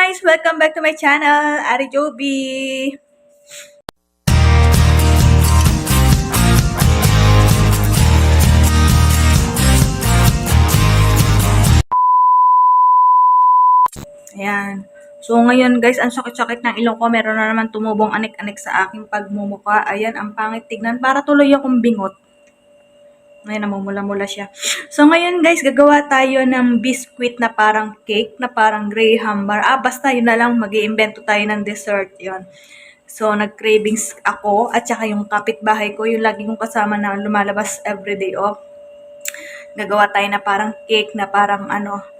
guys! Welcome back to my channel, Ari Joby! Ayan. So, ngayon guys, ang sakit-sakit ng ilong ko. Meron na naman tumubong anik-anik sa aking pagmumuka. Ayan, ang pangit tignan. Para tuloy akong bingot. Ngayon, namumula-mula siya. So, ngayon guys, gagawa tayo ng biscuit na parang cake, na parang graham bar. Basta yun na lang, mag-iimbento tayo ng dessert. Yun. So, nag-cravings ako at saka yung kapitbahay ko, yung lagi kong kasama na lumalabas everyday off. Gagawa tayo na parang cake, na parang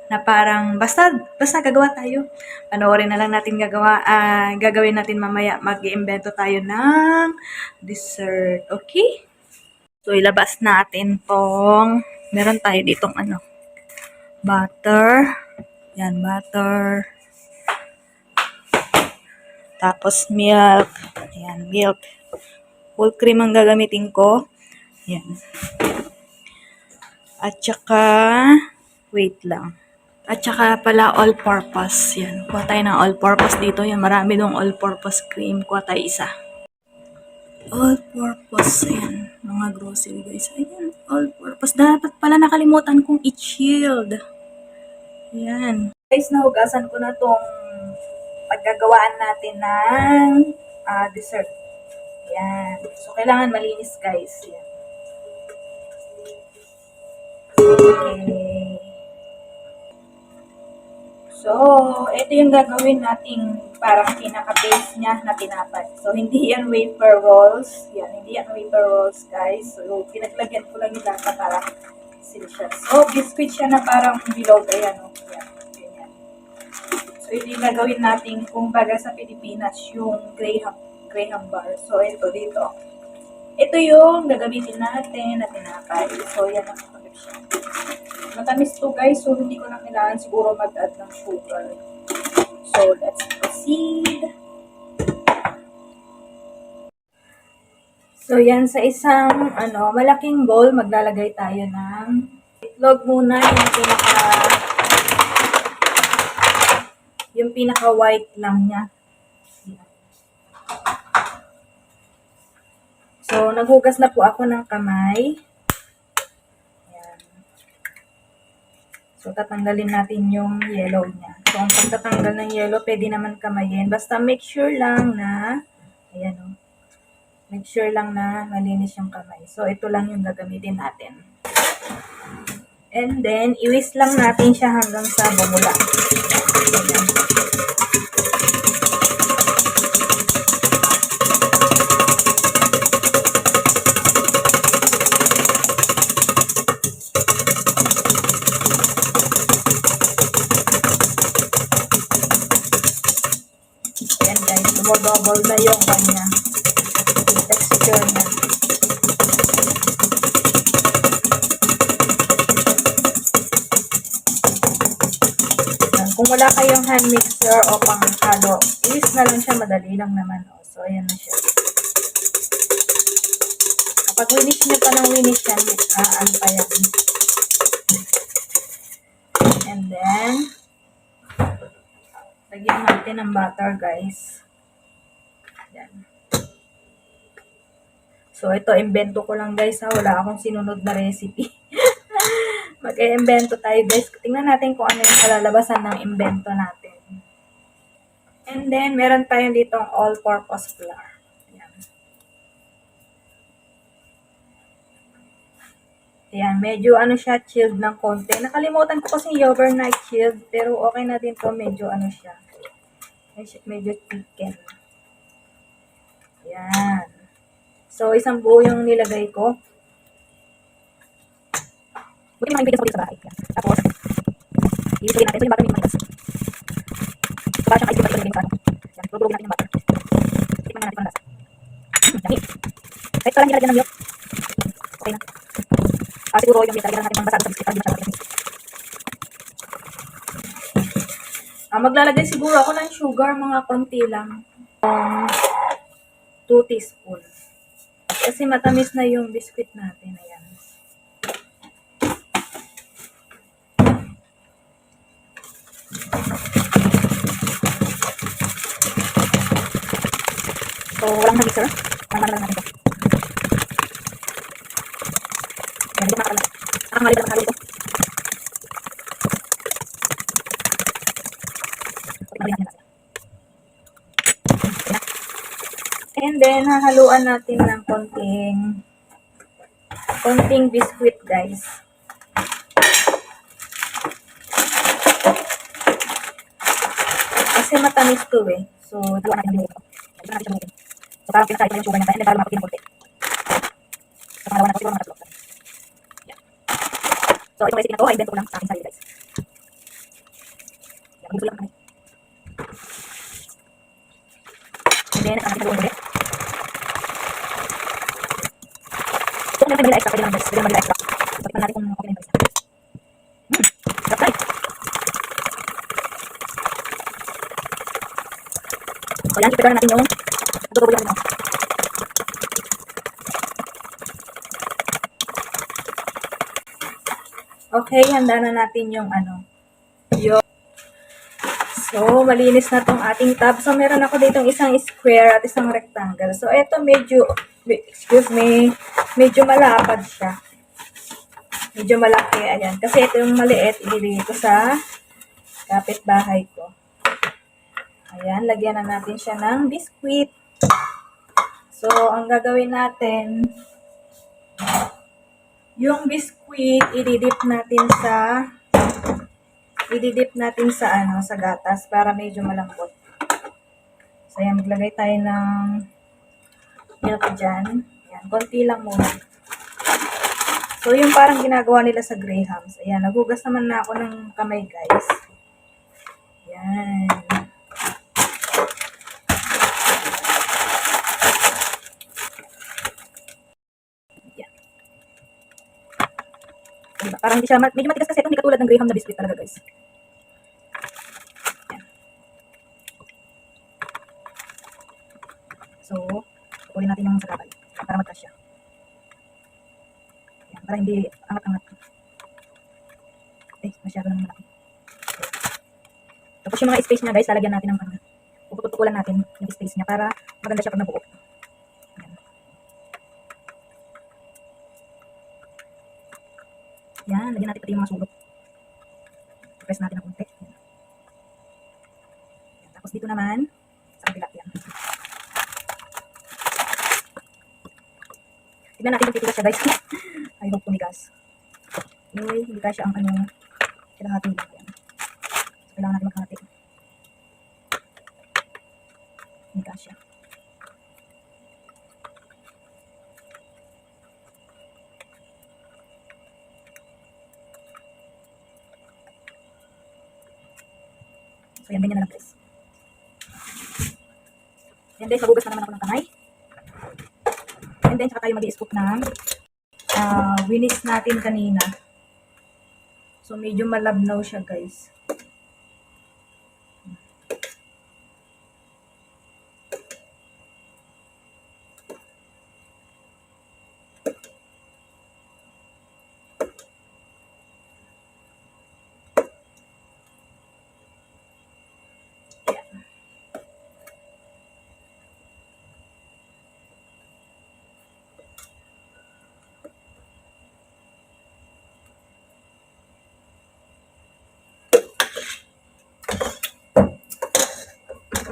na parang, basta gagawa tayo. Panoorin na lang natin gagawin natin mamaya. Mag-iimbento tayo ng dessert. Okay? So, ilabas natin meron tayo ditong butter. Yan, butter. Tapos milk. Ayan, milk. Full cream ang gagamitin ko. Ayan. At saka, wait lang. At saka pala all-purpose. Yan. Kuha tayo ng all-purpose dito. Yan, marami dong all-purpose cream. Kuha tayo isa. All-purpose. Ayan. Mga grocery guys. Ayan, all-purpose. Dapat pala nakalimutan kong i-chilled. Ayan. Guys, nahugasan ko na tong paggagawaan natin ng dessert. Ayan. So, kailangan malinis guys. Ayan. Okay. So, ito yung gagawin nating parang pinaka-base niya na tinapay. So, hindi yan wafer rolls. Yan, hindi yan wafer rolls, guys. So, pinaglagyan ko lang yung lata para siya. So, biscuit siya na parang bilog. Ayan, o. Yan, ganyan. So, ito yung gagawin natin, kung baga sa Pilipinas, yung graham bar. So, ito dito. Ito yung gagamitin natin na tinapay. So, yan ang kapagod siya. Matamis to guys, so hindi ko na kailangan siguro mag-add ng sugar. So, let's proceed. So, yan, sa isang malaking bowl, maglalagay tayo ng itlog muna, yung pinaka-white lang niya. So, naghugas na po ako ng kamay. So, tatanggalin natin yung yellow niya. So, ang pagtatanggal ng yellow, pwede naman kamayin. Basta make sure lang na, ayan o, make sure lang na malinis yung kamay. So, ito lang yung gagamitin natin. And then, iwis lang natin siya hanggang sa bumula. Ayan. Double na yung kanya texture niya. Kung wala kayong hand mixer o pang-halo, ilis na lang siya, madali lang naman. So, ayan na siya. Kapag winish niyo pa ng winish yan, ano pa yan. And then, lagyan natin ng butter, guys. Yan. So, ito, invento ko lang guys ha. Wala akong sinunod na recipe. Mag-iimbento tayo guys. Tingnan natin kung ano yung kalalabasan ng invento natin. And then, meron tayong ditong all-purpose flour. Yan. Yan, medyo siya, chilled ng konti. Nakalimutan ko kasi overnight chilled. Pero okay na din to. Medyo siya. Medyo thicken. Yan. So, isang buo yung nilagay ko. Buti naman yung bigas ko dito sa bahay. Yan. Tapos, i-spray natin. So, yung butter may manigas. So, parang siyang ice cream natin sa ano. Yan. Rurugin natin yung butter. Tikman na natin ang lasa. Dami. Kahit parang nilagyan ng milk. Okay na. Siguro yung milk, lagyan natin ng basado sa biscuit para di masyadong matigas. Maglalagay siguro ako ng sugar, mga konti lang. 2 teaspoon. Kasi matamis na yung biscuit natin. Ayan. lang sa mixer. Tama na lang natin ito. Yan, medyo makakala. Nakakamali na makakalo ito. Pagkamali natin natin. And then, hahaluan natin ng konting biscuit, guys. Kasi matamis to eh. So, haluan natin ng binuto. Haluan natin siya bunutin. So, parang pinakain na yung sugar niya. And then, parang maputin ng konti. So, pangalawa na ito, siguro mga tatlo. Yan. So, itong recipe na to, ay invento ko lang sa akin sarili, guys. Yan, mag-ibig lang kami. And then, natin haluan ulit. So, kung may vanilla extra, pwede naman guys. Pwede naman vanilla extra. So, tikman natin kung okay na yung guys. Sarap guys. So, yan, i-prepare natin yung adobo yung ano. Okay, handa na natin yung ano. So, malinis na tong ating tab. So, meron ako ditong isang square at isang rectangle. So, ito medyo, medyo malapad siya. Medyo malaki, ayan. Kasi ito yung maliit, ibibigay ko sa kapitbahay ko. Ayan, lagyan na natin siya ng biscuit. So, ang gagawin natin, yung biscuit, ididip natin sa ano, sa gatas para medyo malambot. So, ayan, maglagay tayo ng milk dyan. Ayan, konti lang muna. So, yung parang ginagawa nila sa Grahams. Ayan, nagugas naman na ako ng kamay, guys. Ayan. Ayan. Diba? Parang hindi siya, medyo matigas kasi ito, hindi katulad ng Graham na biscuit talaga, guys. Ayan. So, ulit natin yung sakabal para magkasya. Ayan, para hindi angat-angat. Eh, masyado naman malaki. Tapos yung mga space niya, guys, lalagyan natin ng ano. Puputukulan natin yung space niya para maganda siya pag nabuo. Ayan. Yan, lagyan natin pati yung mga sulok. Press natin ng konti. Ayan. Tapos dito naman, sa kabila. Yan. Tignan natin kung titigas siya, guys. I hope tumigas. Uy, hindi ka siya ang ano, kilahati lang. Yan. So, kailangan natin maghati. Hindi ka siya. So, yan, ganyan na lang, guys. Yan, guys, magugas na naman ako ng kamay. And then, saka tayo mag-i-scoop ng winis natin kanina. So, medyo malabnaw siya, guys.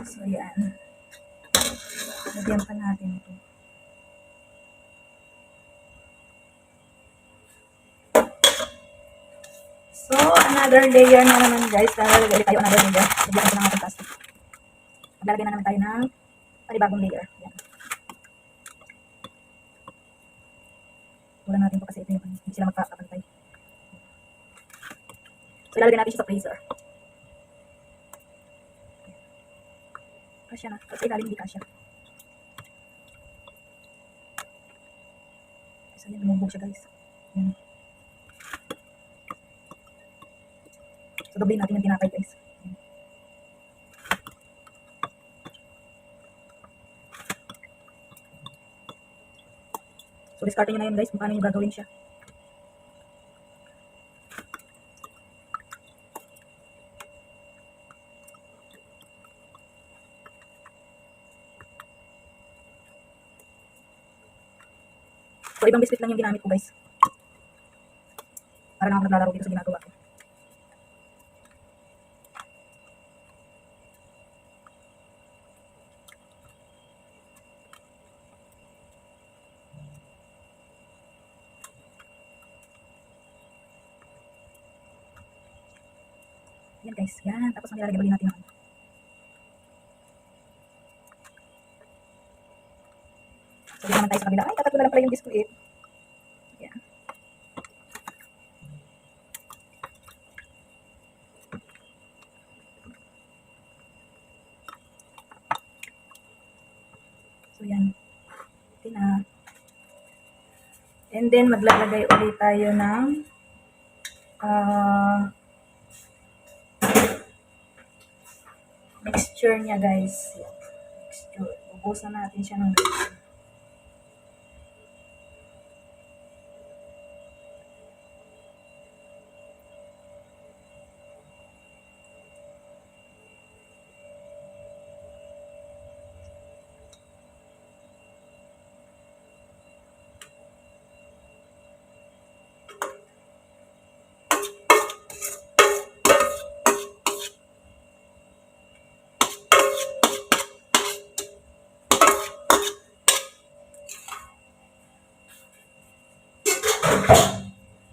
So, yan. Lagyan pa natin ito. So, another layer na naman, guys. Lalagay ulit tayo another layer. Lagyan ko ng ating plastic. Maglalagay na naman tayo ng panibagong layer. Yan. Wala natin ito kasi ito yung hindi sila magkakapantay. So, ilalagay natin siya sa freezer. Kasya na. Kasi ilalim hindi kasya. So, yan. Lumubog siya, guys. Yan. So, doblin natin yung tinapay, guys. So, discard nyo na yun, guys, kung paano nyo gagawin siya. So, ibang biscuit lang yung ginamit ko, guys. Para na ako naglalaro dito sa ginagawa ko. Yan, guys. Yan. Tapos, maglalagay ulit natin ng ano. So, dito naman tayo sa kabila. Ay, tatatlo na lang pala yung biscuit. Yan. So, yan. Okay na. And then, maglalagay ulit tayo ng mixture niya, guys. Mixture. Ubusan natin siya ng ganyan.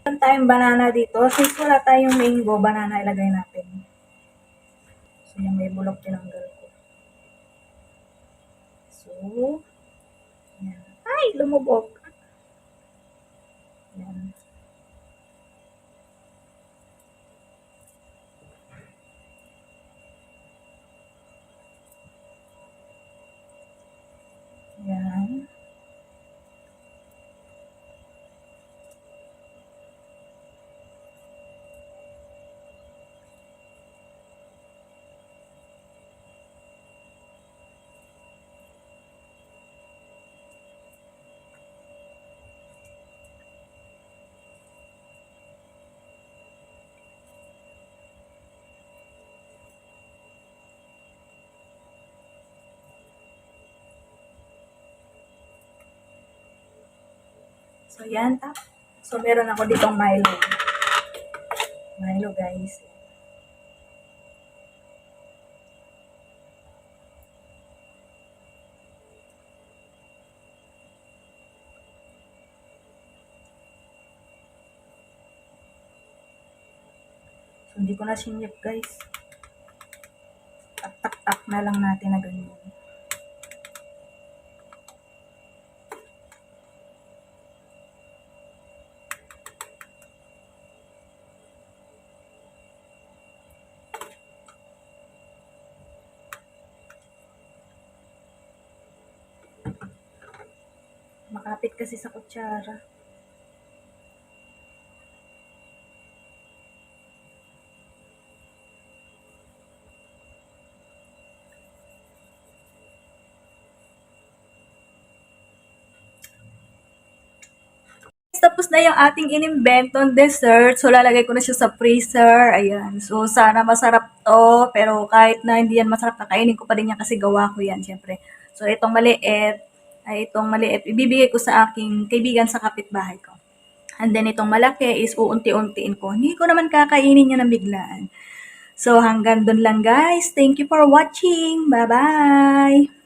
Meron tayong banana dito. Since wala tayong mango, banana ilagay natin. So, yan, may bulok tinanggal ko. So, yan. Ay, lumubog. Yan. Yan. So, yan. So, meron ako ditong Milo. Milo, guys. So, hindi ko na sinip, guys. Tak-tak-tak na lang natin na ganyan. Makapit kasi sa kutsara. Tapos na yung ating inimbentong dessert. So, lalagay ko na siya sa freezer. Ayan. So, sana masarap to. Pero kahit na hindi yan masarap, kakainin ko pa rin yan kasi gawa ko yan, syempre. So, itong maliit, ibibigay ko sa aking kaibigan sa kapitbahay ko. And then, itong malaki is uunti-untiin ko. Hindi ko naman kakainin yan ng biglaan. So, hanggang dun lang, guys. Thank you for watching. Bye-bye!